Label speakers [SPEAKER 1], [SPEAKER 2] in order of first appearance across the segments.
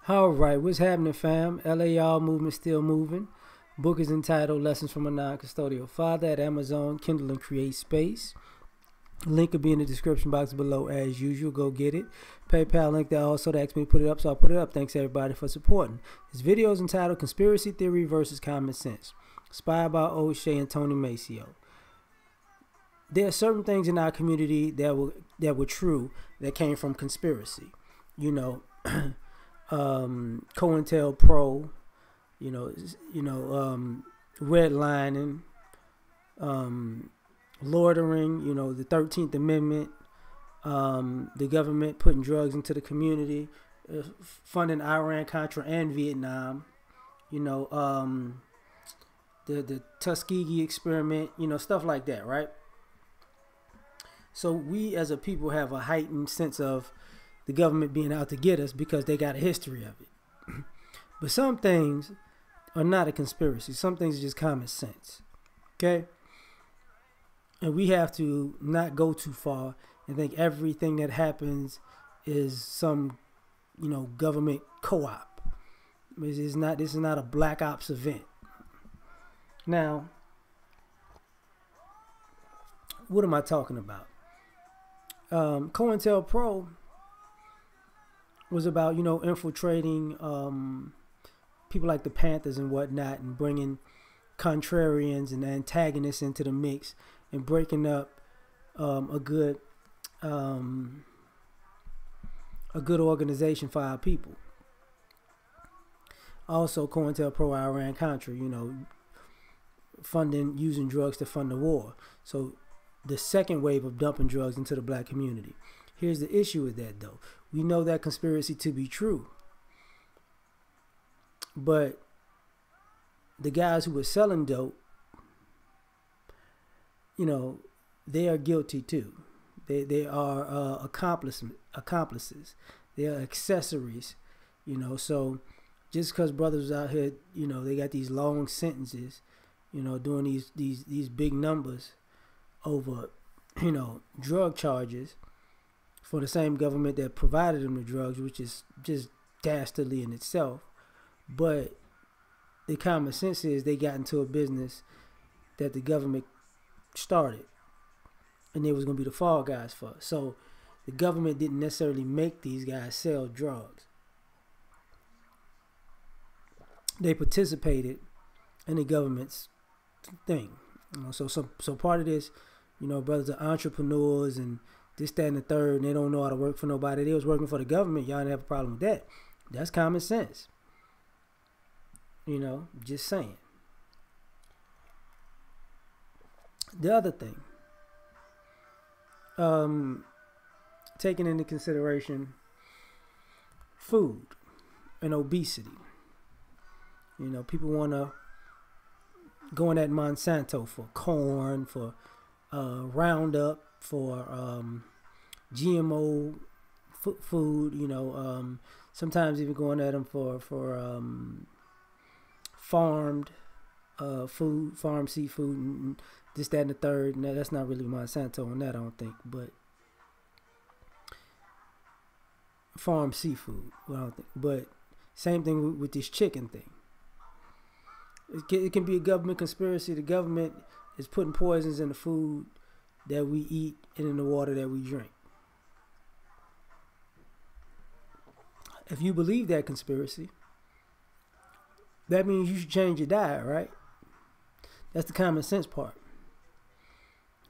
[SPEAKER 1] All right, what's happening, fam? L.A.R movement still moving. Book is entitled Lessons from a Non-Custodial Father at Amazon, Kindle, and Create Space. Link will be in the description box below as usual. Go get it. PayPal link there also. They asked me to put it up, so I'll put it up. Thanks everybody for supporting. This video is entitled Conspiracy Theory versus Common Sense. Inspired by O'Shea and Tony Maceo. There are certain things in our community that were true that came from conspiracy. You know, COINTELPRO, redlining, loitering, the 13th Amendment, the government putting drugs into the community, funding Iran, Contra, and Vietnam, the Tuskegee experiment, stuff like that, right? So we as a people have a heightened sense of the government being out to get us because they got a history of it. But some things are not a conspiracy. Some things are just common sense. Okay? And we have to not go too far and think everything that happens is some, government co-op. This is not a black ops event. Now, what am I talking about? COINTELPRO was about, infiltrating people like the Panthers and whatnot and bringing contrarians and antagonists into the mix and breaking up a good organization for our people. Also, COINTELPRO, Iran, Contra, using drugs to fund the war. So the second wave of dumping drugs into the black community. Here's the issue with that, though. We know that conspiracy to be true. But the guys who were selling dope, they are guilty too. They are accomplices. They are accessories, So just because brothers out here, they got these long sentences, doing these big numbers over, drug charges for the same government that provided them the drugs, which is just dastardly in itself. But the common sense is they got into a business that the government started, and they was going to be the fall guys for. So the government didn't necessarily make these guys sell drugs. They participated in the government's thing. So part of this, brothers are entrepreneurs and this, that, and the third, and they don't know how to work for nobody. They was working for the government. Y'all didn't have a problem with that. That's common sense. Just saying. The other thing, taking into consideration food and obesity. People want to go in at Monsanto for corn, for Roundup, for GMO food. Sometimes even going at them for farmed food, farm seafood, and this, that, and the third. Now, that's not really Monsanto on that, I don't think, but farm seafood. Well, I don't think, but same thing with this chicken thing. It can be a government conspiracy. The government is putting poisons in the food that we eat and in the water that we drink. If you believe that conspiracy, that means you should change your diet, right? That's the common sense part.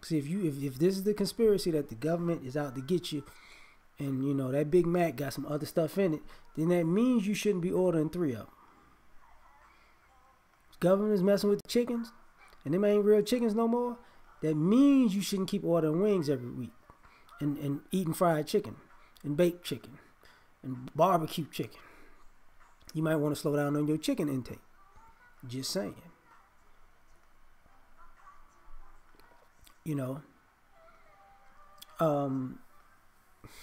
[SPEAKER 1] See, if this is the conspiracy that the government is out to get you, and that Big Mac got some other stuff in it, then that means you shouldn't be ordering 3 of them. Government is messing with the chickens, and them ain't real chickens no more. That means you shouldn't keep ordering wings every week, and eating fried chicken, and baked chicken, and barbecue chicken. You might want to slow down on your chicken intake. Just saying.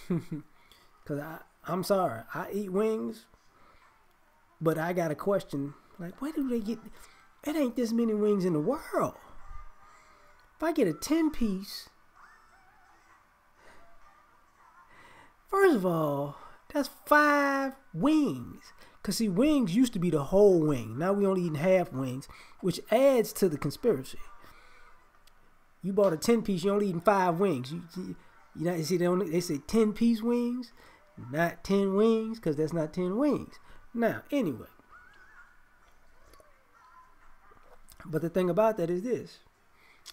[SPEAKER 1] Because I'm sorry, I eat wings, but I got a question. Like, where do they get? It ain't this many wings in the world. If I get a 10-piece, first of all, that's 5 wings. Cause see, wings used to be the whole wing. Now we only eating half wings, which adds to the conspiracy. You bought a 10-piece, you only eating 5 wings. You see, they say 10-piece wings, not 10 wings, because that's not 10 wings. Now, anyway. But the thing about that is this.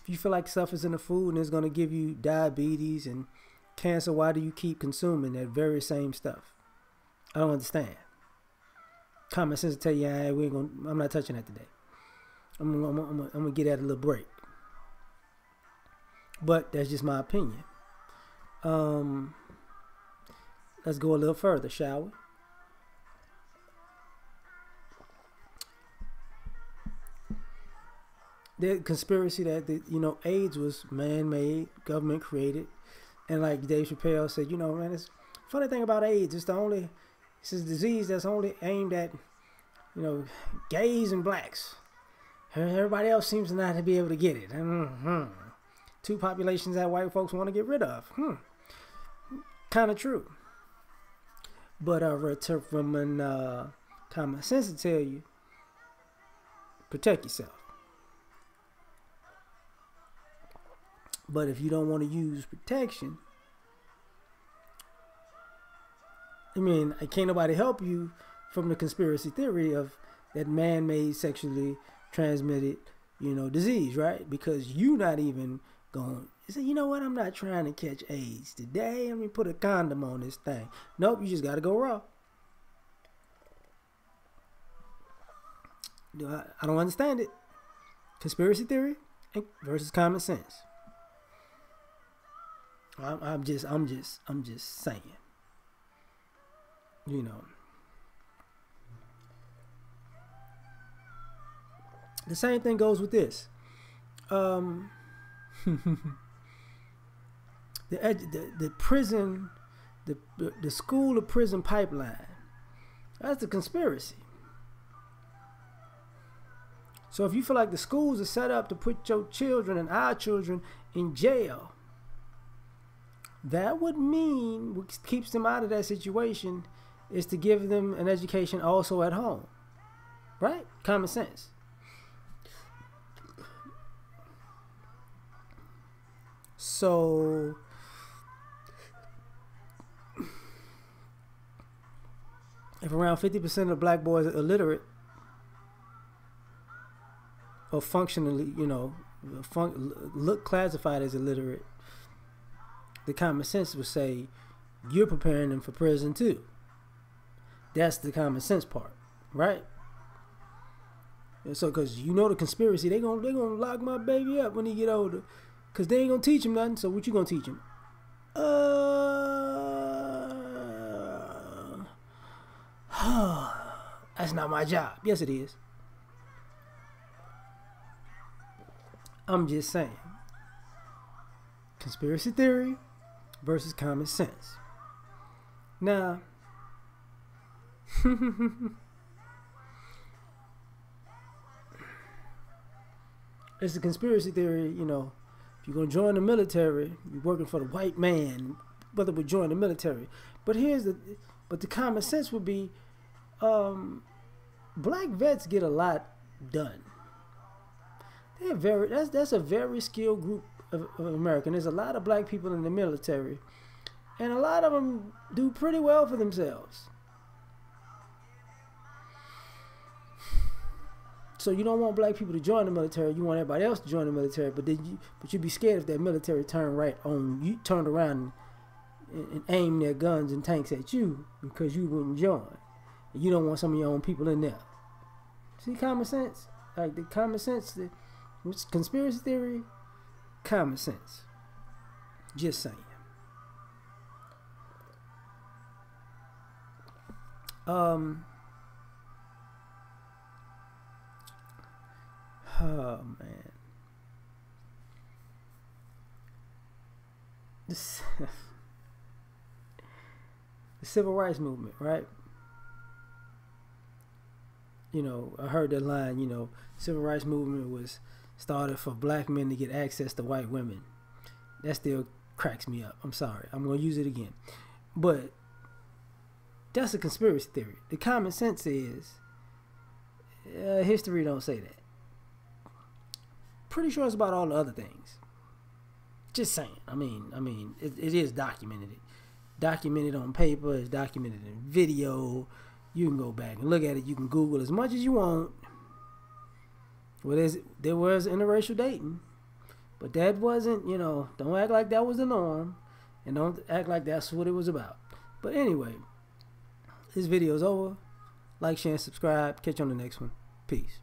[SPEAKER 1] If you feel like stuff is in the food and it's going to give you diabetes and cancer, why do you keep consuming that very same stuff? I don't understand. Common sense will tell you, I'm not touching that today. I'm gonna get at a little break. But that's just my opinion. Let's go a little further, shall we? The conspiracy that AIDS was man-made, government created, and like Dave Chappelle said, man, it's funny thing about AIDS. It's a disease that's only aimed at gays and blacks. Everybody else seems to not be able to get it. Two populations that white folks want to get rid of. Kind of true. But from common sense to tell you, protect yourself. But if you don't want to use protection, can't nobody help you from the conspiracy theory of that man-made sexually transmitted, disease, right? Because you not even going to say, you know what, I'm not trying to catch AIDS today. Let me put a condom on this thing. Nope, you just got to go raw. I don't understand it. Conspiracy theory versus common sense. I'm just saying. The same thing goes with this. The prison, the school to prison pipeline. That's a conspiracy. So if you feel like the schools are set up to put your children and our children in jail, that would mean what keeps them out of that situation is to give them an education also at home. Right? Common sense. So if around 50% of black boys are illiterate or functionally, look classified as illiterate, the common sense would say you're preparing them for prison too. That's the common sense part, right? And so, because the conspiracy, they gonna lock my baby up when he get older, because they ain't gonna teach him nothing. So what you gonna teach him? That's not my job. Yes, it is. I'm just saying. Conspiracy theory versus common sense. Now, it's a conspiracy theory, if you're going to join the military, you're working for the white man, brother would join the military. But the common sense would be, black vets get a lot done. That's a very skilled group of American. There's a lot of black people in the military, and a lot of them do pretty well for themselves. So you don't want black people to join the military. You want everybody else to join the military, but you'd be scared if that military turned around and aimed their guns and tanks at you because you wouldn't join. You don't want some of your own people in there. See, common sense, like the common sense, which conspiracy theory. Common sense. Just saying. Oh man. The civil rights movement, right? I heard that line, civil rights movement was started for black men to get access to white women. That still cracks me up. I'm sorry. I'm going to use it again. But That's a conspiracy theory. The common sense is history don't say that. Pretty sure it's about all the other things. Just saying. I mean, it is documented. Documented on paper. It's documented in video. You can go back and look at it. You can Google as much as you want. Well, there was interracial dating, but that wasn't. Don't act like that was the norm, and don't act like that's what it was about. But anyway, this video is over. Like, share, and subscribe. Catch you on the next one. Peace.